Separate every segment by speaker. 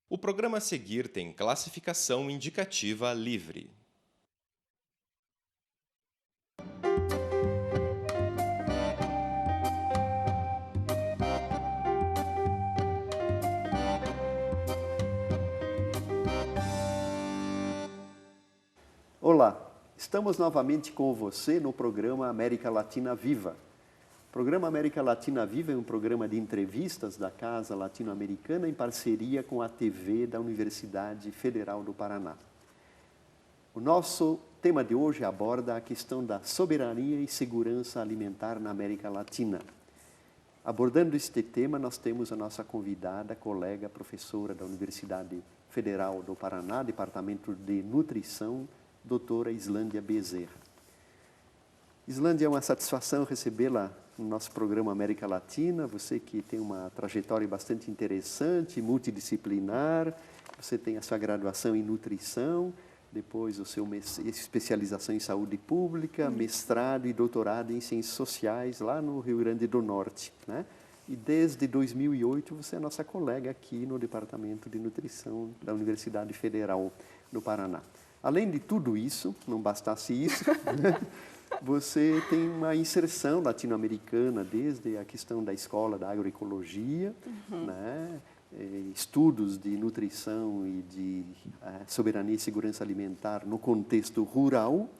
Speaker 1: O programa a seguir tem classificação indicativa livre.
Speaker 2: Olá, estamos novamente com você no programa América Latina Viva. O programa América Latina Viva é um programa de entrevistas da Casa Latino-Americana em parceria com a TV da Universidade Federal do Paraná. O nosso tema de hoje aborda a questão da soberania e segurança alimentar na América Latina. Abordando este tema, nós temos a nossa convidada, colega, professora da Universidade Federal do Paraná, Departamento de Nutrição, doutora Islândia Bezerra. Islândia, é uma satisfação recebê-la no nosso programa América Latina. Você que tem uma trajetória bastante interessante, multidisciplinar, você tem a sua graduação em nutrição, depois a sua especialização em saúde pública, mestrado e doutorado em ciências sociais lá no Rio Grande do Norte, né? E desde 2008 você é nossa colega aqui no Departamento de Nutrição da Universidade Federal do Paraná. Além de tudo isso, não bastasse isso, né? Você tem uma inserção latino-americana desde a questão da escola da agroecologia, né? Estudos de nutrição e de soberania e segurança alimentar no contexto rural.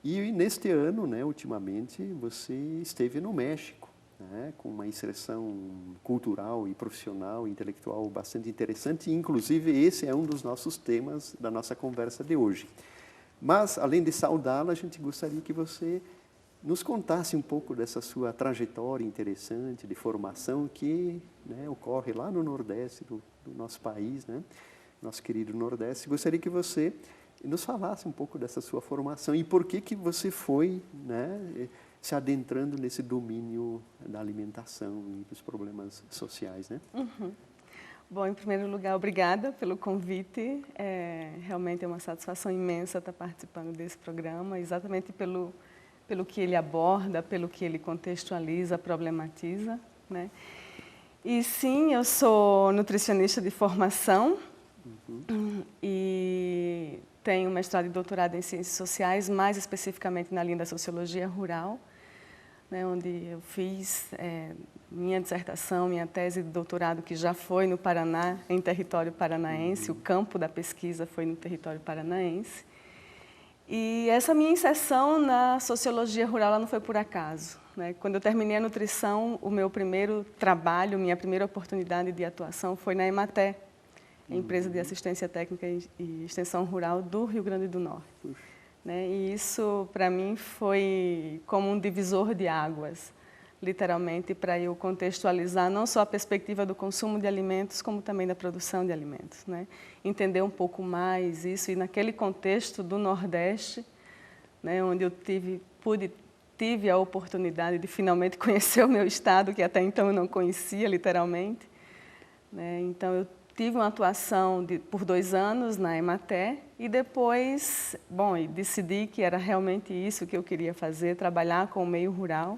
Speaker 2: E neste ano, né, ultimamente, você esteve no México, né, com uma inserção cultural e profissional e intelectual bastante interessante. E, inclusive, esse é um dos nossos temas da nossa conversa de hoje. Mas, além de saudá-la, a gente gostaria que você nos contasse um pouco dessa sua trajetória interessante de formação que, né, ocorre lá no Nordeste do nosso país, né, nosso querido Nordeste. Gostaria que você nos falasse um pouco dessa sua formação e por que você foi, né, se adentrando nesse domínio da alimentação e dos problemas sociais, né?
Speaker 3: Bom, em primeiro lugar, obrigada pelo convite. Realmente é uma satisfação imensa estar participando desse programa, exatamente pelo que ele aborda, pelo que ele contextualiza, problematiza, né? E sim, eu sou nutricionista de formação e tenho mestrado e doutorado em ciências sociais, mais especificamente na linha da sociologia rural, né, onde eu fiz minha dissertação, minha tese de doutorado, que já foi no Paraná, em território paranaense, o campo da pesquisa foi no território paranaense. E essa minha inserção na sociologia rural ela não foi por acaso, né? Quando eu terminei a nutrição, o meu primeiro trabalho, minha primeira oportunidade de atuação foi na Emater, empresa de assistência técnica e extensão rural do Rio Grande do Norte. Né? E isso, para mim, foi como um divisor de águas, literalmente, para eu contextualizar não só a perspectiva do consumo de alimentos, como também da produção de alimentos, né? Entender um pouco mais isso, e naquele contexto do Nordeste, né, onde eu tive a oportunidade de finalmente conhecer o meu estado, que até então eu não conhecia, literalmente, né? Então, eu tive uma atuação por 2 anos na Emater e depois, decidi que era realmente isso que eu queria fazer, trabalhar com o meio rural.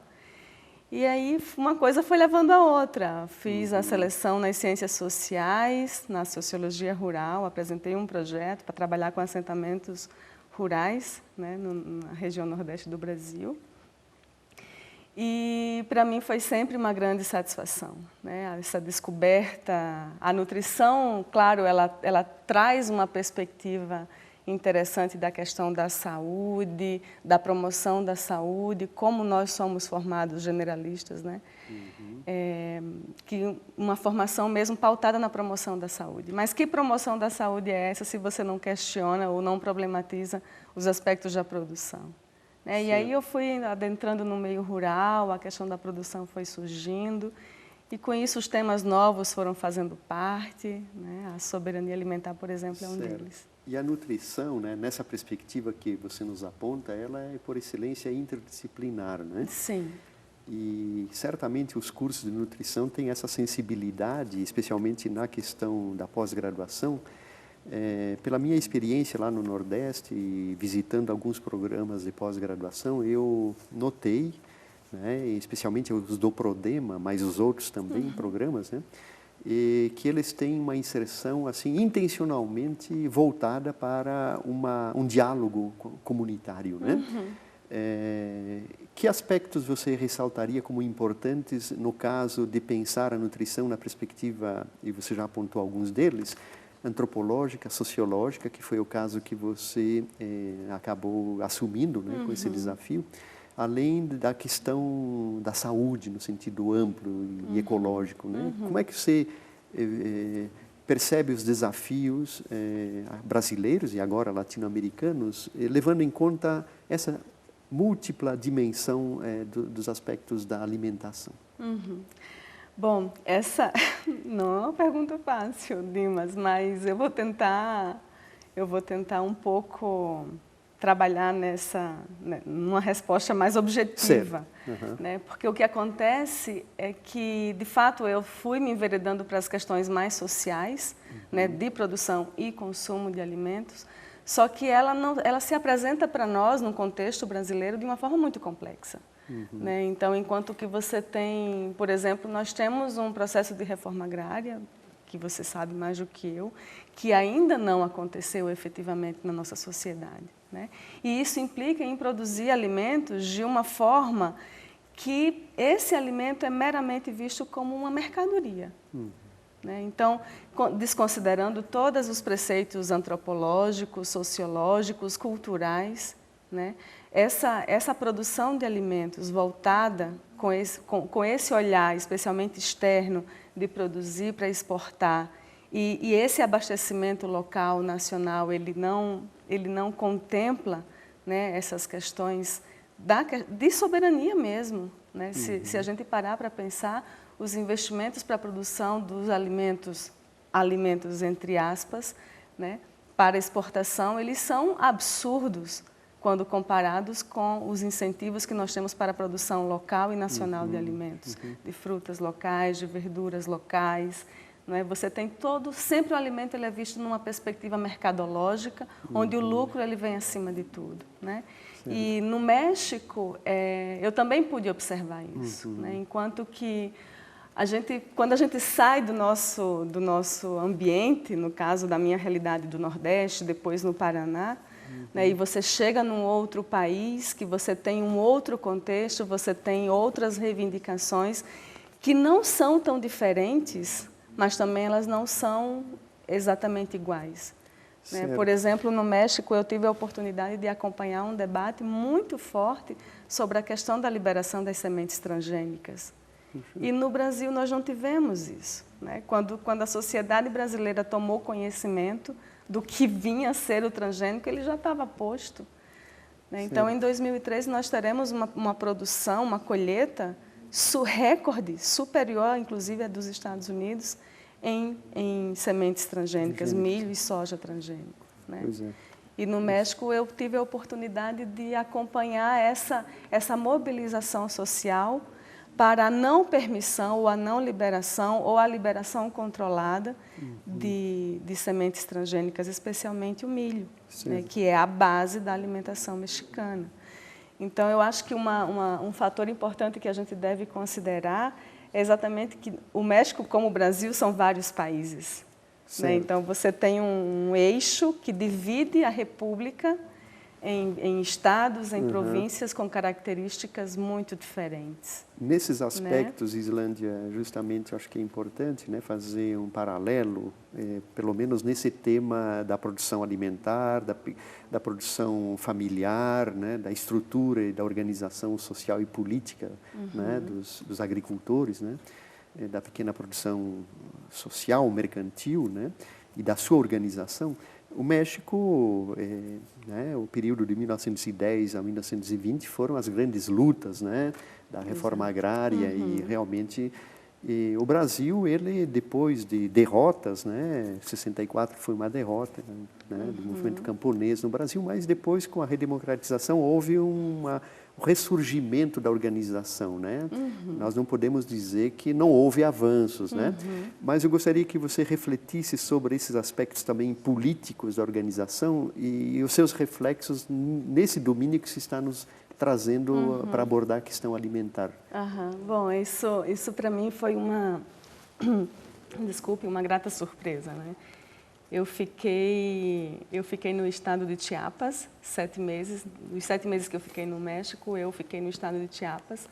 Speaker 3: E aí uma coisa foi levando a outra. Fiz a seleção nas ciências sociais, na sociologia rural, apresentei um projeto para trabalhar com assentamentos rurais, né, na região nordeste do Brasil. E para mim foi sempre uma grande satisfação, né? Essa descoberta. A nutrição, claro, ela traz uma perspectiva interessante da questão da saúde, da promoção da saúde, como nós somos formados generalistas, né? Que uma formação mesmo pautada na promoção da saúde. Mas que promoção da saúde é essa se você não questiona ou não problematiza os aspectos da produção? E aí eu fui adentrando no meio rural, a questão da produção foi surgindo, e com isso os temas novos foram fazendo parte, né? A soberania alimentar, por exemplo, é um deles.
Speaker 2: E a nutrição, né, nessa perspectiva que você nos aponta, ela é por excelência interdisciplinar, né?
Speaker 3: Sim.
Speaker 2: E certamente os cursos de nutrição têm essa sensibilidade, especialmente na questão da pós-graduação. Pela minha experiência lá no Nordeste, visitando alguns programas de pós-graduação, eu notei, né, especialmente os do Prodema, mas os outros também programas, né, e que eles têm uma inserção assim intencionalmente voltada para um diálogo comunitário, né? Que aspectos você ressaltaria como importantes no caso de pensar a nutrição na perspectiva, e você já apontou alguns deles, antropológica, sociológica, que foi o caso que você acabou assumindo, né, com esse desafio, além da questão da saúde no sentido amplo e ecológico, né? Como é que você percebe os desafios brasileiros e agora latino-americanos, levando em conta essa múltipla dimensão dos aspectos da alimentação?
Speaker 3: Bom, essa não é uma pergunta fácil, Dimas, mas eu vou tentar um pouco trabalhar numa resposta mais objetiva, né? Porque o que acontece é que, de fato, eu fui me enveredando para as questões mais sociais, né, de produção e consumo de alimentos, só que ela se apresenta para nós, no contexto brasileiro, de uma forma muito complexa. Né? Então, enquanto que você tem, por exemplo, nós temos um processo de reforma agrária, que você sabe mais do que eu, que ainda não aconteceu efetivamente na nossa sociedade, né? E isso implica em produzir alimentos de uma forma que esse alimento é meramente visto como uma mercadoria. Né? Então, desconsiderando todos os preceitos antropológicos, sociológicos, culturais, né? Essa produção de alimentos voltada com esse olhar, especialmente externo, de produzir para exportar, e esse abastecimento local, nacional, ele não contempla, né, essas questões de soberania mesmo. Né? Se a gente parar para pensar, os investimentos para a produção dos alimentos entre aspas, né, para exportação, eles são absurdos quando comparados com os incentivos que nós temos para a produção local e nacional de alimentos, de frutas locais, de verduras locais. Não é? Você tem sempre o alimento ele é visto numa perspectiva mercadológica, onde o lucro ele vem acima de tudo. Né? E no México, eu também pude observar isso, né? Enquanto que quando a gente sai do nosso ambiente, no caso da minha realidade do Nordeste, depois no Paraná, né, e você chega num outro país, que você tem um outro contexto, você tem outras reivindicações que não são tão diferentes, mas também elas não são exatamente iguais. Né? Por exemplo, no México, eu tive a oportunidade de acompanhar um debate muito forte sobre a questão da liberação das sementes transgênicas. E no Brasil nós não tivemos isso. Né? Quando a sociedade brasileira tomou conhecimento do que vinha a ser o transgênico, ele já estava posto. Né? Então, em 2013, nós teremos uma produção, uma colheita recorde, superior, inclusive, à dos Estados Unidos, em sementes transgênicas, milho e soja transgênico. Né?
Speaker 2: Pois é.
Speaker 3: E no México, eu tive a oportunidade de acompanhar essa mobilização social para a não permissão ou a não liberação ou a liberação controlada de sementes transgênicas, especialmente o milho, né, que é a base da alimentação mexicana. Então, eu acho que um fator importante que a gente deve considerar é exatamente que o México, como o Brasil, são vários países. Né? Então, você tem um eixo que divide a república em estados, em províncias com características muito diferentes.
Speaker 2: Nesses aspectos, né? Islândia, justamente, eu acho que é importante, né, fazer um paralelo, pelo menos nesse tema da produção alimentar, da produção familiar, né, da estrutura e da organização social e política, né, dos agricultores, né, da pequena produção social, mercantil, né, e da sua organização. O México, né, o período de 1910 a 1920 foram as grandes lutas, né, da reforma agrária e realmente o Brasil, ele depois de derrotas, né, 64 foi uma derrota, né, do movimento camponês no Brasil, mas depois com a redemocratização houve um ressurgimento da organização, né? Nós não podemos dizer que não houve avanços, né? Mas eu gostaria que você refletisse sobre esses aspectos também políticos da organização e os seus reflexos nesse domínio que se está nos trazendo para abordar a questão alimentar.
Speaker 3: Bom, isso para mim foi desculpe, uma grata surpresa, né? Eu fiquei no estado de Chiapas 7 meses. Os 7 meses que eu fiquei no México, eu fiquei no estado de Chiapas,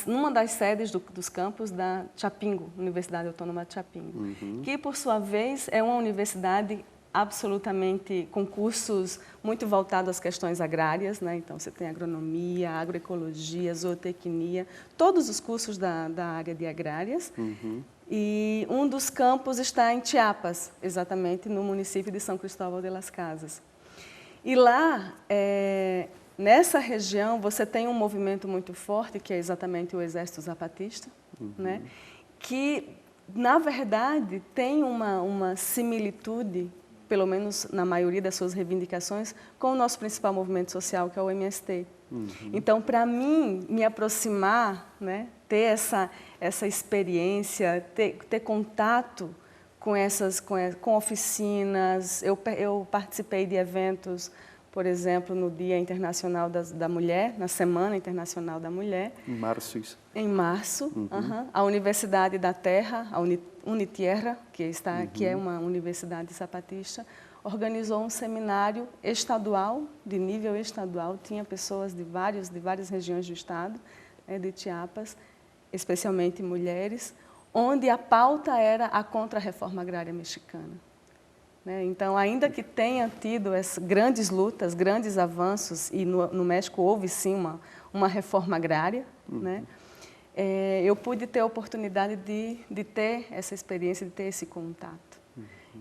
Speaker 3: numa das sedes dos campos da Chapingo, Universidade Autônoma de Chapingo, que, por sua vez, é uma universidade absolutamente com cursos muito voltados às questões agrárias, né? Então, você tem agronomia, agroecologia, zootecnia, todos os cursos da área de agrárias. E um dos campos está em Chiapas, exatamente no município de São Cristóbal de las Casas. E lá, nessa região, você tem um movimento muito forte, que é exatamente o Exército Zapatista, né? Que, na verdade, tem uma similitude, pelo menos na maioria das suas reivindicações, com o nosso principal movimento social, que é o MST. Então, para mim, me aproximar, né, ter essa experiência, ter contato com oficinas, eu participei de eventos, por exemplo, no Dia Internacional da Mulher, na Semana Internacional da Mulher.
Speaker 2: Em março, isso.
Speaker 3: Em março, a Universidade da Terra, a Unitierra, que é uma universidade zapatista, organizou um seminário estadual, de nível estadual, tinha pessoas de várias regiões do estado, né, de Chiapas, especialmente mulheres, onde a pauta era a contra-reforma agrária mexicana. Né? Então, ainda que tenha tido essas grandes lutas, grandes avanços, e no México houve sim uma reforma agrária, né? Eu pude ter a oportunidade de ter essa experiência, de ter esse contato.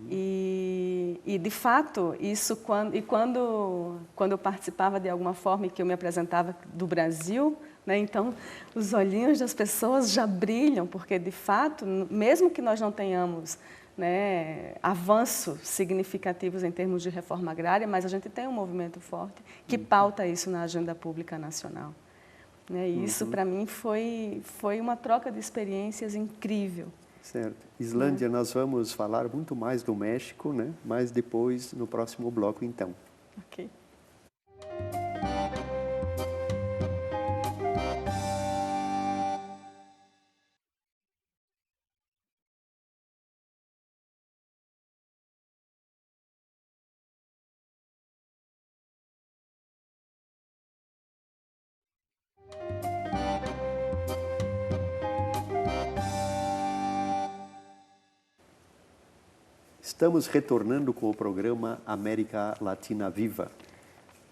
Speaker 3: E de fato, isso quando eu participava de alguma forma e que eu me apresentava do Brasil, né, então os olhinhos das pessoas já brilham, porque de fato, mesmo que nós não tenhamos, né, avanços significativos em termos de reforma agrária, mas a gente tem um movimento forte que pauta isso na agenda pública nacional. Né, e isso, para mim, foi uma troca de experiências incrível.
Speaker 2: Certo. Islândia, nós vamos falar muito mais do México, né? Mas depois, no próximo bloco, então.
Speaker 3: Ok.
Speaker 2: Estamos retornando com o programa América Latina Viva.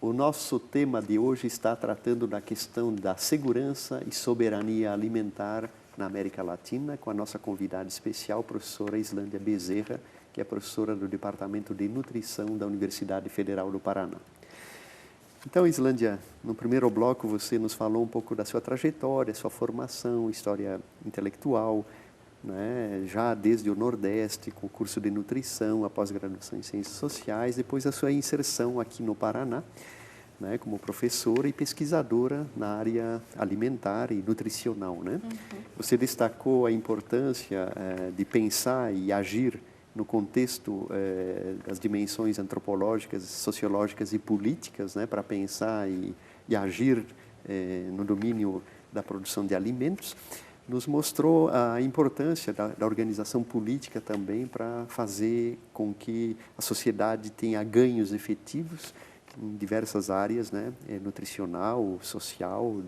Speaker 2: O nosso tema de hoje está tratando da questão da segurança e soberania alimentar na América Latina, com a nossa convidada especial, professora Islândia Bezerra, que é professora do Departamento de Nutrição da Universidade Federal do Paraná. Então, Islândia, no primeiro bloco você nos falou um pouco da sua trajetória, sua formação, história intelectual, né, já desde o Nordeste, com o curso de nutrição, a pós-graduação em ciências sociais, depois a sua inserção aqui no Paraná, né, como professora e pesquisadora na área alimentar e nutricional. Né? Você destacou a importância de pensar e agir no contexto das dimensões antropológicas, sociológicas e políticas, né, para pensar e agir no domínio da produção de alimentos. Nos mostrou a importância da organização política também para fazer com que a sociedade tenha ganhos efetivos em diversas áreas, né, nutricional, social,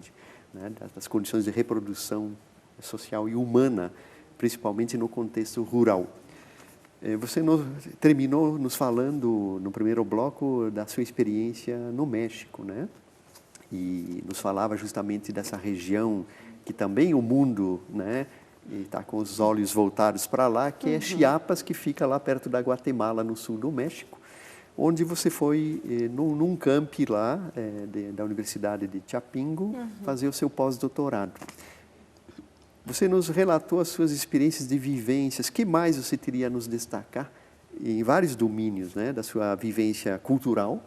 Speaker 2: né, das condições de reprodução social e humana, principalmente no contexto rural. Você terminou nos falando, no primeiro bloco, da sua experiência no México, né? E nos falava justamente dessa região que também o mundo, né, está com os olhos voltados para lá, que é Chiapas, que fica lá perto da Guatemala, no sul do México, onde você foi num camp lá da Universidade de Chapingo fazer o seu pós-doutorado. Você nos relatou as suas experiências de vivências. Que mais você teria a nos destacar em vários domínios, né, da sua vivência cultural,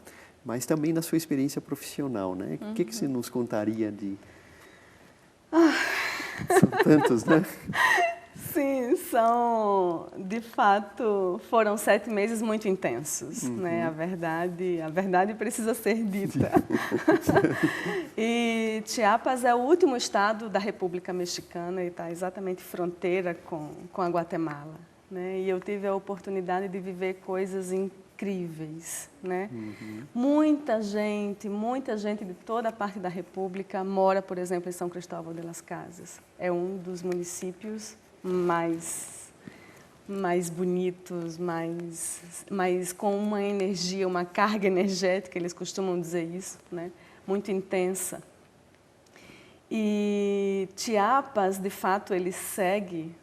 Speaker 2: mas também na sua experiência profissional, né? O que você nos contaria de... São tantos, né?
Speaker 3: Sim, de fato, foram 7 meses muito intensos, né? A verdade precisa ser dita. E Chiapas é o último estado da República Mexicana e está exatamente fronteira com a Guatemala, né? E eu tive a oportunidade de viver coisas incríveis, né? Muita gente de toda a parte da República mora, por exemplo, em São Cristóbal de las Casas. É um dos municípios mais bonitos, mais com uma energia, uma carga energética, eles costumam dizer isso, né? Muito intensa. E Chiapas, de fato, ele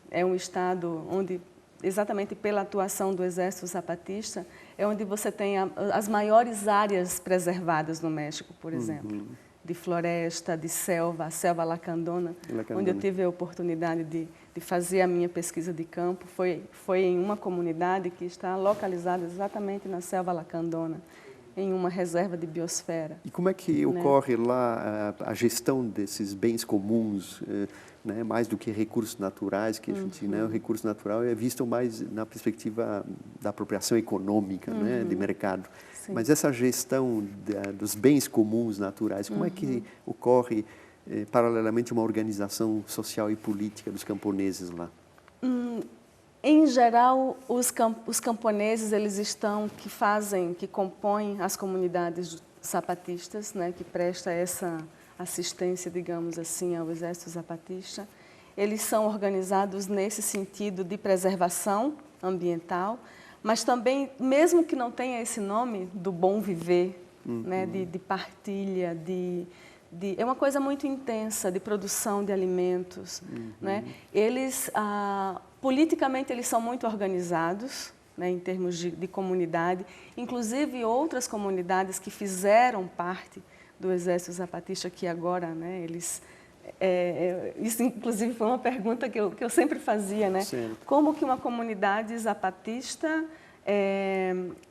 Speaker 3: é um estado onde, exatamente pela atuação do Exército Zapatista, é onde você tem as maiores áreas preservadas no México, por exemplo, de floresta, de selva, a selva lacandona, onde eu tive a oportunidade de fazer a minha pesquisa de campo, foi em uma comunidade que está localizada exatamente na selva lacandona, em uma reserva de biosfera.
Speaker 2: E como é que ocorre lá a gestão desses bens comuns, né, mais do que recursos naturais, que a gente, né, o recurso natural é visto mais na perspectiva da apropriação econômica, né, de mercado.
Speaker 3: Sim.
Speaker 2: Mas essa gestão dos bens comuns naturais, como é que ocorre paralelamente uma organização social e política dos camponeses lá?
Speaker 3: Em geral, os camponeses, que compõem as comunidades zapatistas, né, que presta essa assistência, digamos assim, ao Exército Zapatista, eles são organizados nesse sentido de preservação ambiental, mas também, mesmo que não tenha esse nome do bom viver, né, de partilha, é uma coisa muito intensa de produção de alimentos, né? Eles, politicamente, eles são muito organizados, né, em termos de comunidade, inclusive outras comunidades que fizeram parte do Exército Zapatista, que agora, né, isso, inclusive, foi uma pergunta que eu sempre fazia, né?
Speaker 2: Sim.
Speaker 3: Como que uma comunidade zapatista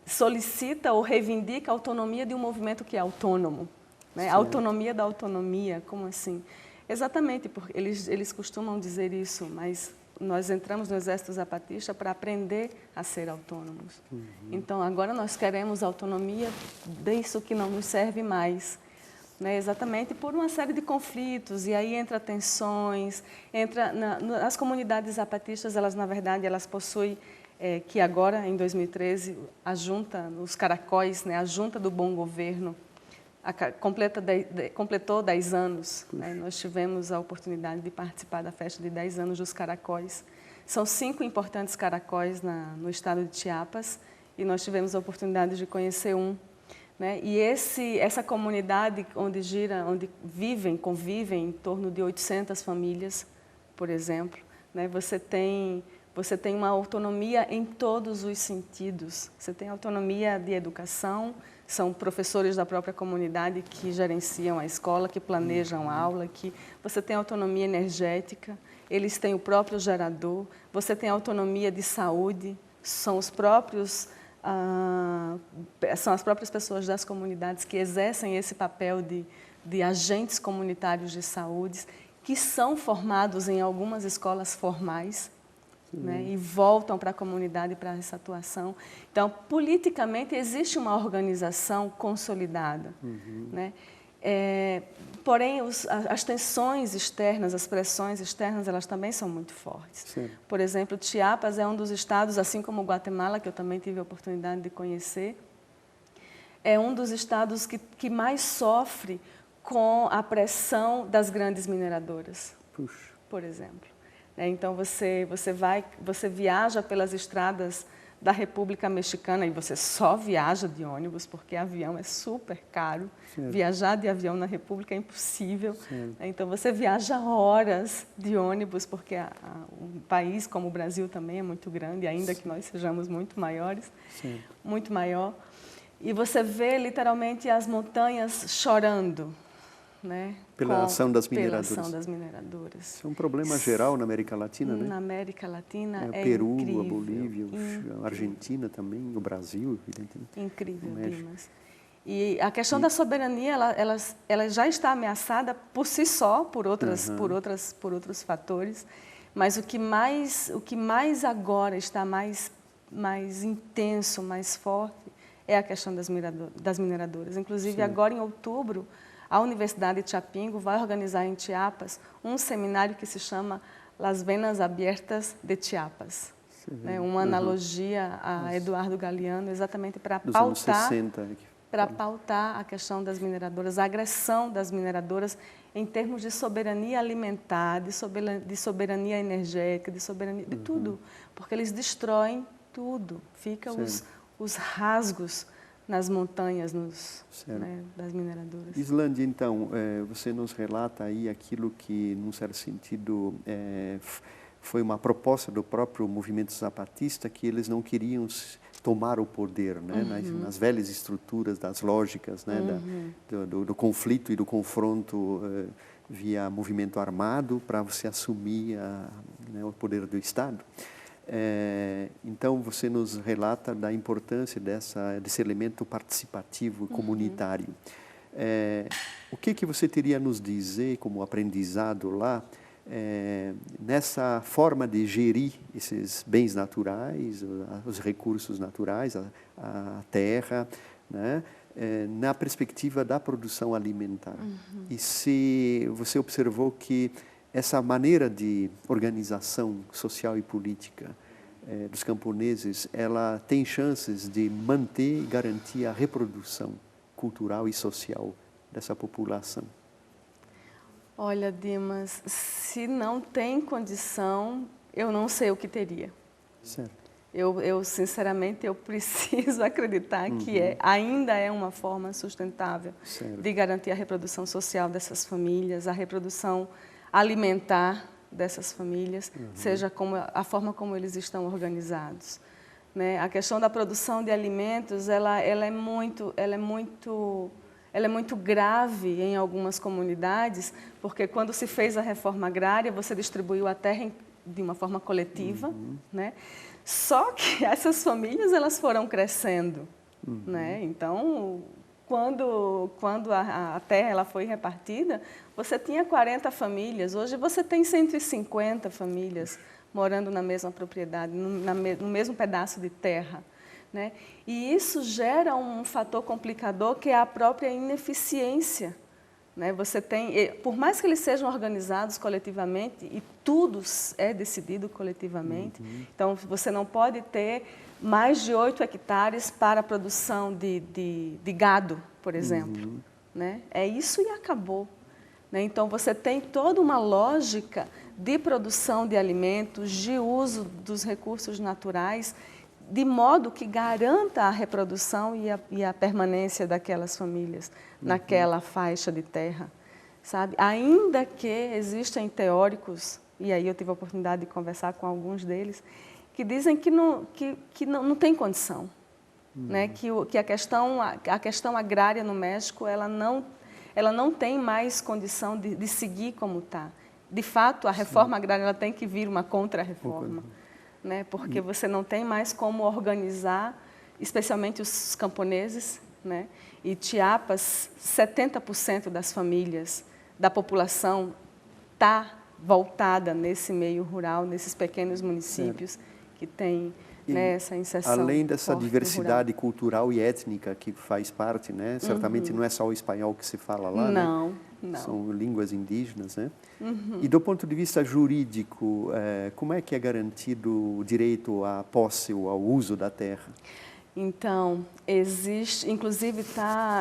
Speaker 3: solicita ou reivindica a autonomia de um movimento que é autônomo? Né? A autonomia da autonomia, como assim? Exatamente, porque eles costumam dizer isso, mas nós entramos no Exército Zapatista para aprender a ser autônomos. Então, agora nós queremos autonomia disso que não nos serve mais. Né, exatamente por uma série de conflitos, e aí entra tensões, as comunidades zapatistas, elas na verdade, elas possuem, que agora, em 2013, a junta, os caracóis, né, a Junta do Bom Governo, completou 10 anos. Né, nós tivemos a oportunidade de participar da festa de 10 anos dos caracóis. São 5 importantes caracóis no estado de Chiapas, e nós tivemos a oportunidade de conhecer um. Né? E essa comunidade onde convivem em torno de 800 famílias, por exemplo, né? Você tem uma autonomia em todos os sentidos. Você tem autonomia de educação, são professores da própria comunidade que gerenciam a escola, que planejam a aula, você tem autonomia energética, eles têm o próprio gerador, você tem autonomia de saúde, são as próprias pessoas das comunidades que exercem esse papel de agentes comunitários de saúde, que são formados em algumas escolas formais, né, e voltam para a comunidade para essa atuação. Então, politicamente, existe uma organização consolidada. Né? Porém, as tensões externas, as pressões externas, elas também são muito fortes. Sim. Por exemplo, Chiapas é um dos estados, assim como Guatemala, que eu também tive a oportunidade de conhecer, é um dos estados que mais sofre com a pressão das grandes mineradoras, por exemplo. Então, você viaja pelas estradas da República Mexicana e você só viaja de ônibus, porque avião é super caro. Certo. Viajar de avião na República é impossível. Certo. Então, você viaja horas de ônibus, porque um país como o Brasil também é muito grande, ainda que nós sejamos muito maiores, certo, muito maior. E você vê, literalmente, as montanhas chorando. Né?
Speaker 2: Pela ação das mineradoras.
Speaker 3: Pela ação das mineradoras.
Speaker 2: Isso é um problema geral na América Latina, né?
Speaker 3: Na América Latina
Speaker 2: o Peru,
Speaker 3: incrível,
Speaker 2: a Bolívia, a Argentina também, o Brasil, evidentemente.
Speaker 3: Incrível, Dimas. E a questão da soberania, ela já está ameaçada por si só, por outros fatores, Mas o que mais agora está mais intenso, mais forte, é a questão das mineradoras. Inclusive,
Speaker 2: Sim.
Speaker 3: agora em outubro, a Universidade de Chapingo vai organizar em Chiapas um seminário que se chama Las Venas Abiertas de Chiapas. Né? Uma analogia a Eduardo Galeano, exatamente para pautar a questão das mineradoras, a agressão das mineradoras em termos de soberania alimentar, de soberania energética, de soberania de tudo, porque eles destroem tudo, ficam os rasgos nas montanhas né, das mineradoras.
Speaker 2: Islândia, então, você nos relata aí aquilo que, num certo sentido, foi uma proposta do próprio movimento zapatista, que eles não queriam tomar o poder, né, nas velhas estruturas das lógicas, né, do conflito e do confronto via movimento armado para você assumir né, o poder do Estado. Então, você nos relata da importância desse elemento participativo comunitário. O que você teria a nos dizer como aprendizado lá, nessa forma de gerir esses bens naturais, os recursos naturais, a terra, né, na perspectiva da produção alimentar? E se você observou que essa maneira de organização social e política dos camponeses, ela tem chances de manter e garantir a reprodução cultural e social dessa população?
Speaker 3: Olha, Dimas, se não tem condição, eu não sei o que teria.
Speaker 2: Certo.
Speaker 3: Sinceramente, eu preciso acreditar que ainda é uma forma sustentável de garantir a reprodução social dessas famílias, a reprodução alimentar dessas famílias, seja a forma como eles estão organizados. Né? A questão da produção de alimentos, ela é muito grave em algumas comunidades, porque quando se fez a reforma agrária, você distribuiu a terra de uma forma coletiva, né? Só que essas famílias elas foram crescendo, né? Então, quando a terra ela foi repartida, você tinha 40 famílias, hoje você tem 150 famílias morando na mesma propriedade, no mesmo pedaço de terra. Né? E isso gera um fator complicador que é a própria ineficiência. Né? Você tem, por mais que eles sejam organizados coletivamente, e tudo é decidido coletivamente, então você não pode ter mais de 8 hectares para a produção de gado, por exemplo. Né? É isso e acabou. Né? Então você tem toda uma lógica de produção de alimentos, de uso dos recursos naturais, de modo que garanta a reprodução e a permanência daquelas famílias naquela faixa de terra, sabe? Ainda que existem teóricos, e aí eu tive a oportunidade de conversar com alguns deles, que dizem que não tem condição, né? Que a questão agrária no México ela não tem mais condição de seguir como está. De fato, a reforma agrária ela tem que vir uma contra-reforma. Né? Porque você não tem mais como organizar, especialmente os camponeses, né? E Chiapas, 70% das famílias, da população, está voltada nesse meio rural, nesses pequenos municípios que têm né, essa inserção.
Speaker 2: Além dessa diversidade cultural e étnica que faz parte, né? Certamente não é só o espanhol que se fala lá,
Speaker 3: não,
Speaker 2: né?
Speaker 3: Não.
Speaker 2: São línguas indígenas, né? E do ponto de vista jurídico, como é que é garantido o direito à posse ou ao uso da terra?
Speaker 3: Então, existe, inclusive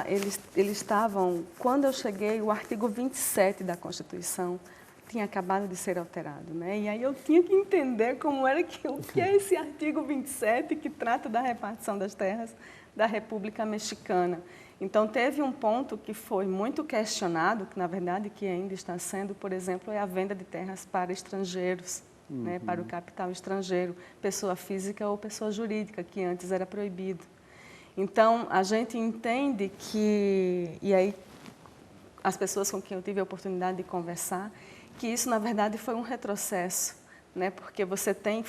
Speaker 3: eles estavam, quando eu cheguei, o artigo 27 da Constituição tinha acabado de ser alterado, né? E aí eu tinha que entender o que é esse artigo 27 que trata da repartição das terras da República Mexicana. Então, teve um ponto que foi muito questionado, que na verdade que ainda está sendo, por exemplo, é a venda de terras para estrangeiros, né, para o capital estrangeiro, pessoa física ou pessoa jurídica, que antes era proibido. Então, a gente entende que, e aí as pessoas com quem eu tive a oportunidade de conversar, que isso na verdade foi um retrocesso, né, porque você tem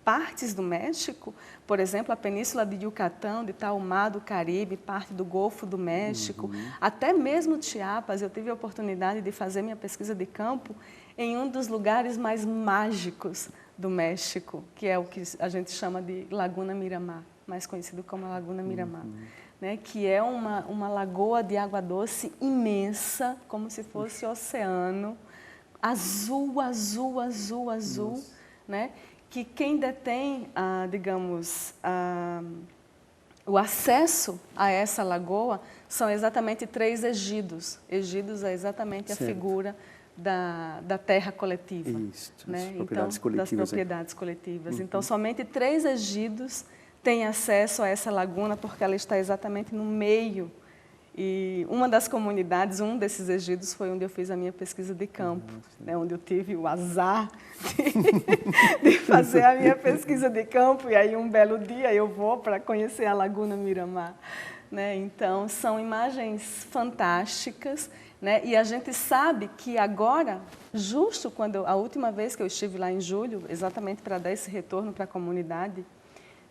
Speaker 3: partes do México, por exemplo, a Península de Yucatán, de Tahumá, do Caribe, parte do Golfo do México, até mesmo Chiapas, eu tive a oportunidade de fazer minha pesquisa de campo em um dos lugares mais mágicos do México, que é o que a gente chama de Laguna Miramar, mais conhecido como a Laguna Miramar, né? Que é uma lagoa de água doce imensa, como se fosse oceano, azul, azul, azul, azul, né? Que quem detém, digamos, o acesso a essa lagoa são exatamente 3 ejidos. Ejidos é exatamente a figura da terra coletiva.
Speaker 2: Isso,
Speaker 3: né?
Speaker 2: propriedades
Speaker 3: Então,
Speaker 2: coletivas.
Speaker 3: das propriedades coletivas. Então, somente 3 ejidos têm acesso a essa laguna, porque ela está exatamente no meio. E uma das comunidades, um desses ejidos, foi onde eu fiz a minha pesquisa de campo, né? Onde eu tive o azar de fazer a minha pesquisa de campo. E aí, um belo dia, eu vou para conhecer a Laguna Miramar. Né? Então, são imagens fantásticas, né? E a gente sabe que agora, justo quando a última vez que eu estive lá em julho, exatamente para dar esse retorno para a comunidade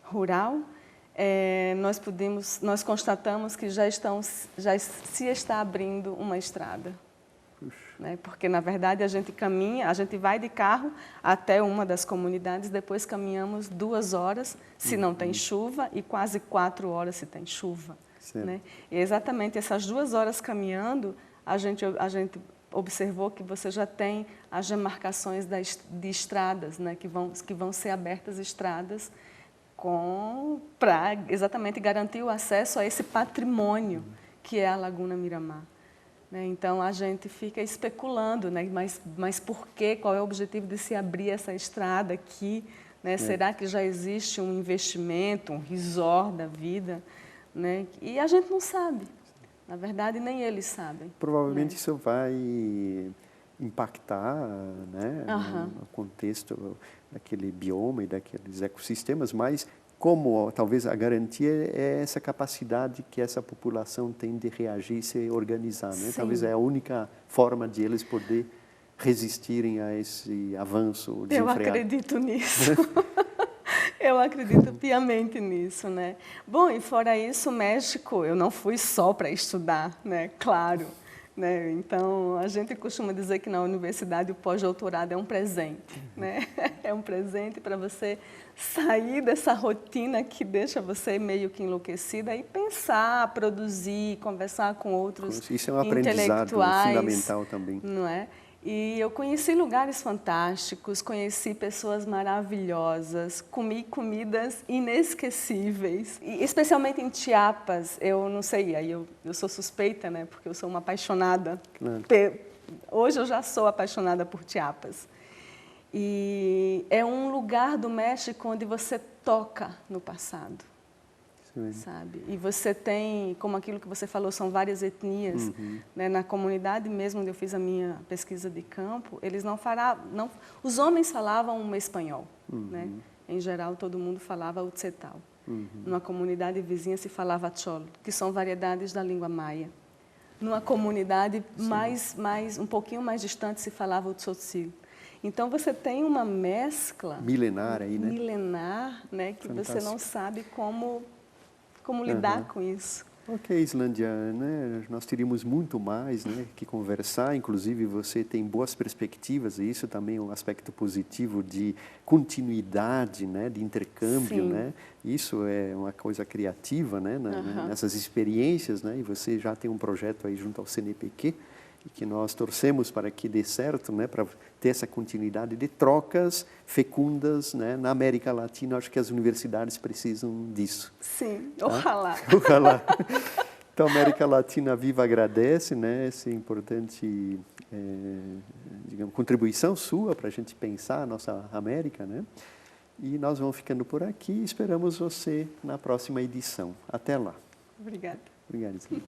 Speaker 3: rural, nós constatamos que já se está abrindo uma estrada. Né? Porque, na verdade, a gente vai de carro até uma das comunidades, depois caminhamos 2 horas, se não tem chuva, e quase 4 horas se tem chuva. Né? E exatamente essas 2 horas caminhando, a gente observou que você já tem as demarcações de estradas, né? que vão ser abertas estradas para exatamente garantir o acesso a esse patrimônio que é a Laguna Miramar. Né? Então, a gente fica especulando, né? Mas por quê? Qual é o objetivo de se abrir essa estrada aqui? Né? Será que já existe um investimento, um resort da vida? Né? E a gente não sabe. Na verdade, nem eles sabem.
Speaker 2: Provavelmente
Speaker 3: né?
Speaker 2: isso vai impactar, né, no contexto daquele bioma e daqueles ecossistemas, mas como talvez a garantia é essa capacidade que essa população tem de reagir e se organizar. Né? Talvez é a única forma de eles poder resistirem a esse avanço desenfreado.
Speaker 3: Eu acredito nisso. Eu acredito piamente nisso, né? Bom, e fora isso, o México, eu não fui só para estudar, né? Claro. Né? Então, a gente costuma dizer que na universidade o pós-doutorado é um presente, né? É um presente para você sair dessa rotina que deixa você meio que enlouquecida e pensar, produzir, conversar com outros
Speaker 2: Isso é um aprendizado fundamental também.
Speaker 3: Não é? E eu conheci lugares fantásticos, conheci pessoas maravilhosas, comi comidas inesquecíveis, e especialmente em Chiapas. Eu não sei, aí eu sou suspeita, né, porque eu sou uma apaixonada.
Speaker 2: Claro.
Speaker 3: Hoje eu já sou apaixonada por Chiapas. E é um lugar do México onde você toca no passado. Sabe? E você tem, como aquilo que você falou, são várias etnias. Né? Na comunidade mesmo onde eu fiz a minha pesquisa de campo, eles não falavam, os homens falavam um espanhol. Né? Em geral, todo mundo falava o tzetal. Numa comunidade vizinha se falava cholo, que são variedades da língua maia. Numa comunidade um pouquinho mais distante se falava o tzotzil. Então, você tem uma mescla
Speaker 2: milenar aí, né?
Speaker 3: Milenar, né? Que você não sabe como lidar com isso.
Speaker 2: Ok, Islândia, né? Nós teríamos muito mais, né, que conversar, inclusive você tem boas perspectivas, e isso também é um aspecto positivo de continuidade, né, de intercâmbio, né? Isso é uma coisa criativa, né, nessas experiências, né? E você já tem um projeto aí junto ao CNPq, e que nós torcemos para que dê certo, né, para ter essa continuidade de trocas fecundas, né, na América Latina. Acho que as universidades precisam disso.
Speaker 3: Sim, ojalá.
Speaker 2: Ojalá. Então, a América Latina Viva agradece, né, essa importante digamos, contribuição sua para a gente pensar a nossa América, né? E nós vamos ficando por aqui. Esperamos você na próxima edição. Até lá.
Speaker 3: Obrigada.
Speaker 2: Obrigado, Isabel.